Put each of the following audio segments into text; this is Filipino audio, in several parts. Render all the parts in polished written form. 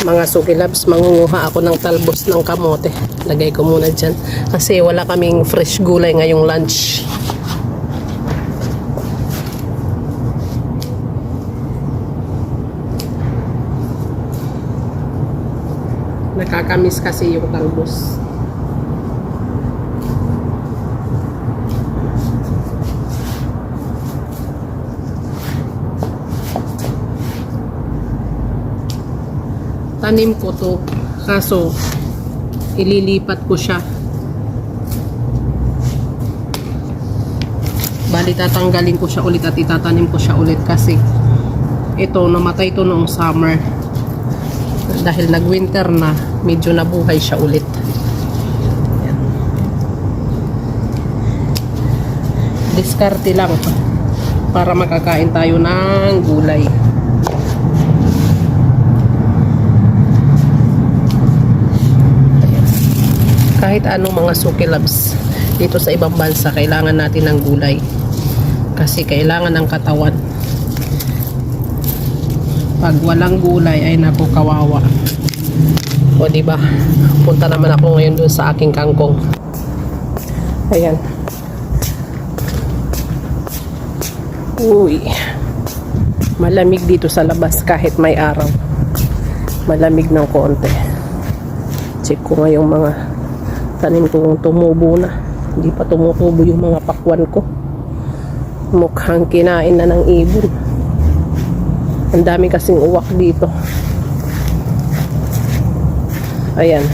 Mga sukilabs, mangunguha ako ng talbos ng kamote. Lagay ko muna dyan. Kasi wala kaming fresh gulay ngayong lunch. Nakakamiss kasi yung talbos. Tanim ko to, kaso ililipat ko siya. Bali tatanggalin ko siya ulit at itatanim ko siya ulit kasi ito namatay to noong summer. Dahil nag-winter na, medyo nabuhay siya ulit. Yan. Diskarte lang para makakain tayo ng gulay. Kahit anong mga sukilabs dito sa ibang bansa, kailangan natin ng gulay kasi kailangan ng katawan. Pag walang gulay ay naku, kawawa. O diba, punta naman ako ngayon doon sa aking kangkong. Ayan. Uy, malamig dito sa labas kahit may araw. Malamig ng konti. Check ko nga yung mga tanim kong tumubo na. Hindi pa tumutubo yung mga pakwan ko. Mukhang kinain na ng ibon. Ang dami kasing uwak dito. Ayan.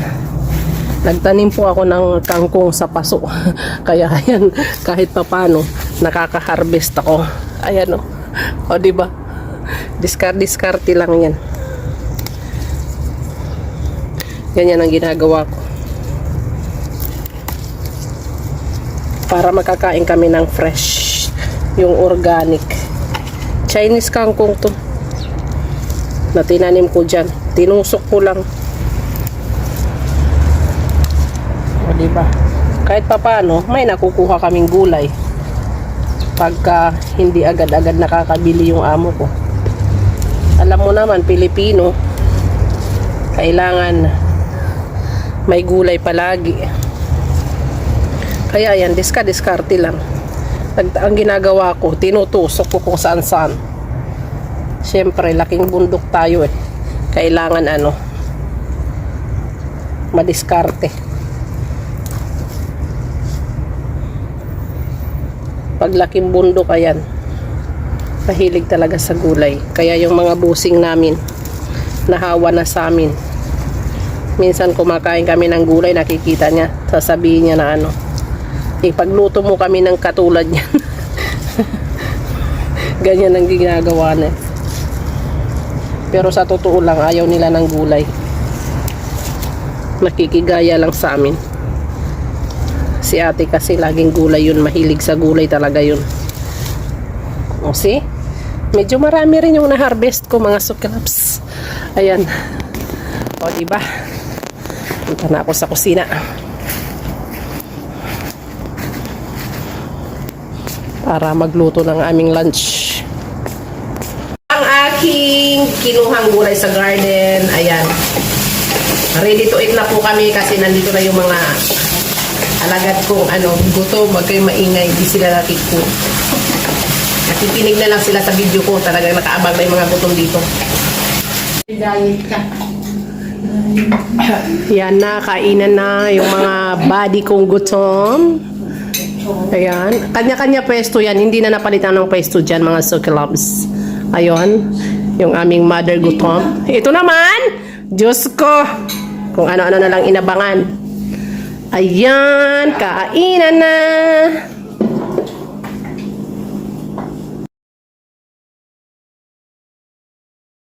Nagtanim po ako ng kangkong sa paso. Kaya ayan, kahit papano nakaka-harvest ako. Ayan o. O diba? Diskarte lang yan. Ganyan ang ginagawa ko. Para makakain kami ng fresh, yung organic. Chinese kangkong to na tinanim ko dyan. Tinusok ko lang. O diba? Kahit papano, may nakukuha kaming gulay. Pagka hindi agad-agad nakakabili yung amo ko. Alam mo naman, Pilipino, kailangan may gulay palagi. Kaya yan, diskarte lang. Ang ginagawa ko, tinutusok ko kung saan-saan. Siyempre, laking bundok tayo eh. Kailangan madiskarte. Pag laking bundok, ayan, mahilig talaga sa gulay. Kaya yung mga busing namin, nahawa na sa amin. Minsan kumakain kami ng gulay, nakikita niya, sasabihin niya na ipagluto mo kami ng katulad niyan. Ganyan ang ginagawa na. Pero sa totoo lang, ayaw nila ng gulay. Nakikigaya lang sa amin. Si ate kasi laging gulay yun. Mahilig sa gulay talaga yun. O see? Medyo marami rin yung na-harvest ko, mga sukilabs. Ayan. O diba? Punta na ako sa kusina. Para magluto ng aming lunch. Ang aking kinuhang gulay sa garden, ayan. Ready to eat na po kami kasi nandito na yung mga alagad kong gutom, wag kayong maingay, di sila nakikpo. Nakikinig na lang sila sa video ko, talagang nakaabag na yung mga gutom dito. Yan na, kainan na yung mga body kong gutom. Ayan. Kanya-kanya pwesto yan. Hindi na napalitan ng pwesto dyan, mga sukilabs. Ayun. Yung aming mother gutom. Ito naman! Diyos ko! Kung ano-ano na lang inabangan. Ayan. Kainan na!